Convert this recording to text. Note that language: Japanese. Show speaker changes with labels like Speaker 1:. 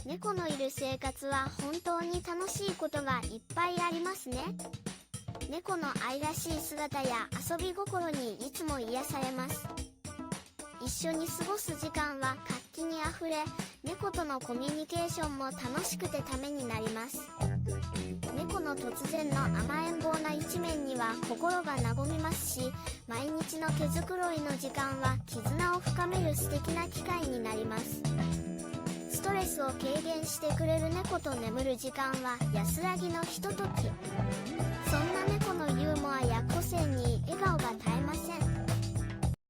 Speaker 1: 猫のいる生活は本当に楽しいことがいっぱいありますね。猫の愛らしい姿や遊び心にいつも癒されます。一緒に過ごす時間は活気にあふれ、猫とのコミュニケーションも楽しくてためになります。猫の突然の甘えん坊な一面には心が和みますし、毎日の毛づくろいの時間は絆を深める素敵な機会になります。ストレスを軽減してくれる猫と眠る時間は安らぎのひととき。そんな猫のユーモアや個性に笑顔が絶えません。